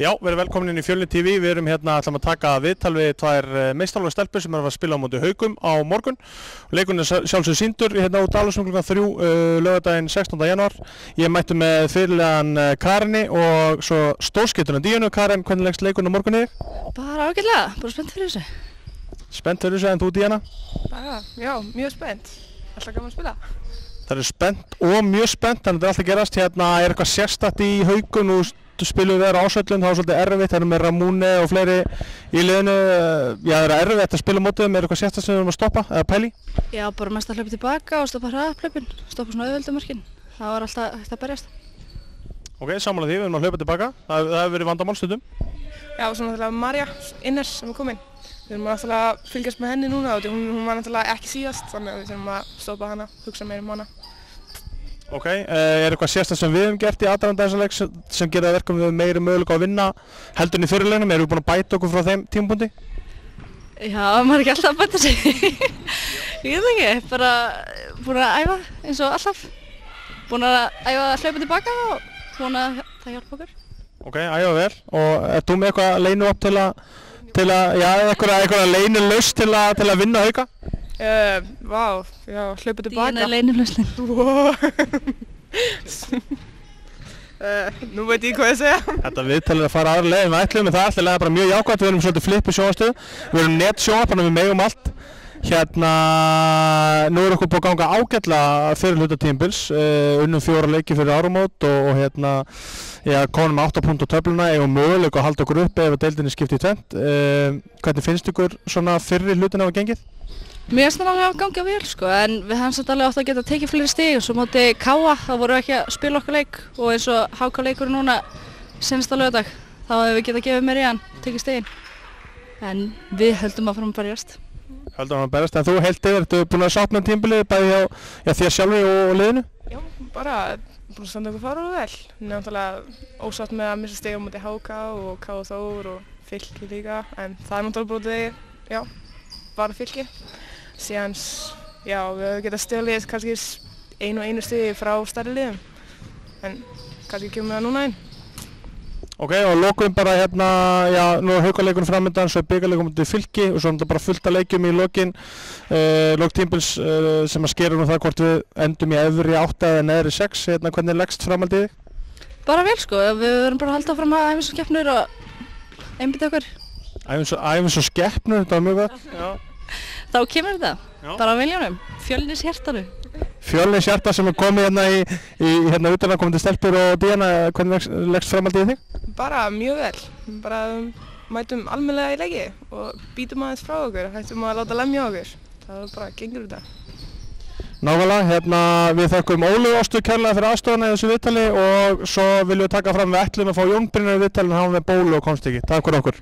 Já, verið velkomin inn í Fjölnir TV. Við erum hérna ætlum að taka viðtal við tvær meistarlega stelpur sem eru að spila á móti Haukum á morgun. Leikurinn er sjálfsögðu sýndur hérna út Dalasund klukkan 3 laugardaginn 16. janúar. Ég mætti með fyrirliðan Karinni og svo stórskeytuna Díönu. Karin, hvernig leggst leikurinn á morgun í þig? Bara ágætlega, bara spennt fyrir þessu. Spennt fyrir þessu, en þú Díana? Bara, já, mjög spennt. Alltaf gaman að spila. Það er spennt og mjög spennt, þannig að þetta er alltaf gerast. Hérna er eitthvað sérstakt í Haukum og spilum við á Ásvöllum, það var svolítið erfitt, það er með Ramúni og fleiri í liðinu. Já, það er erfitt að spila mótið, er eitthvað sérstakt sem við erum að stoppa eða pæli? Já, bara mest að hlaupa tilbaka og stoppa hraðahlaupin, stoppa svona auðveldumörkin. Það var alltaf hægt að berjast. Ok, sammála því, við erum að hlaupa tilbaka. Það hefur verið vandamál stundum. Já, svo náttúrulega Marja Inners sem er komin. Við erum náttúrulega að fylgjast með henni núna og hún var náttúrulega ekki síðast, þannig að við þurfum að stoppa hana, hugsa meira hana. Ok, er eitthvað sérstakt sem við höfum gert í aðdraganda þessa leiks sem gera það verkum við meiri möguleika að vinna heldur en í fyrirleiknum? Erum við búin að bæta okkur frá þeim tímapunkti? Já, maður er ekki alltaf að bæta sig. Ég veit ekki, bara búin að æfa eins og alltaf. Búin að æfa að hlaupa tilbaka og búin að það hjálpa okkur. Ok, æfa vel. Og ert þú með eitthvað leinu upp til að já, eitthvað leinu laust til að vinna Hauka? Vá, já, hlaupa tilbaka. Díana er leynilausnin. Nú veit ég hvað ég segja. Þetta viðtal er að fara aðra leið en við ætlum, en það er alltaf bara mjög jákvæmt. Við erum svolítið flippi sjónvarpsstöð. Við erum netsjónvarp, þannig að við megum allt. Hérna, nú er okkur búið að ganga ágætlega fyrir hluta tímabils, unnum 4 leiki fyrir áramót og hérna, já, komum með 8 punkt á töfluna, eigum möguleika að halda okkur uppi ef deildinni skipti í tvennt. Hvernig finnst ykkur svona fyrri hlutin hafa gengið? Mér finnst það alveg að ganga vel sko, en við hefum samt alveg átt að geta tekið fleiri stig og svo móti Káa, þá vorum við ekki að spila okkar leik og eins og HK leikurinn núna seinasta laugardag, þá hefum við getað gefið meira í hann, tekið stigin. En við höldum að fara að berjast. Höldum að berjast, en þú heilt yfir, ertu búin að sátt með tímabilið bæði hjá þér sjálfi og liðinu? Já, bara búin að standa okkur fara og vel. Náttúrulega ósátt með að missa stig á móti HK og Káa Þór og Fylki líka, en það er náttúrulega brotið, já, bara Fylki. Síðan, já, við geta stjórnlið kannski einu stigi frá stærri liðum, en kannski kemur við það núna inn. Ok, og lokum bara hérna, já, nú er Haukaleikurinn framöndan, svo er bikarleikur mútið Fylki og svo er þetta bara fullt af leikjum í lok tímabils sem að skera nú það hvort við endum í efri 8 eða neðri 6, hérna, hvernig leggst framhaldið í þig? Bara vel sko, við verðum bara að halda fram að æfa svo keppnur og einbytta okkur. Æfum svo skeppnur, þetta var mjög gott. Já. Þá kemur þetta, já, bara á viljanum, Fjölnis hjartanu. Fjölnis hjarta sem er komið hérna í hérna utanaðkomandi stelpur og Díana, hvernig leggst framhaldið í þig? Bara mjög vel, bara mætum almennilega í leiki og bítum aðeins frá okkur, hættum að láta lemja okkur, það var bara gengur þetta. Nákvæmlega, hérna við þökkum Ólu Ástu kærlega fyrir aðstofana í þessu viðtali og svo viljum við taka fram við ætlum að fá Jón Brynjar í viðtalinu, hann var með bólu og komst ekki. Takk fyrir okkur.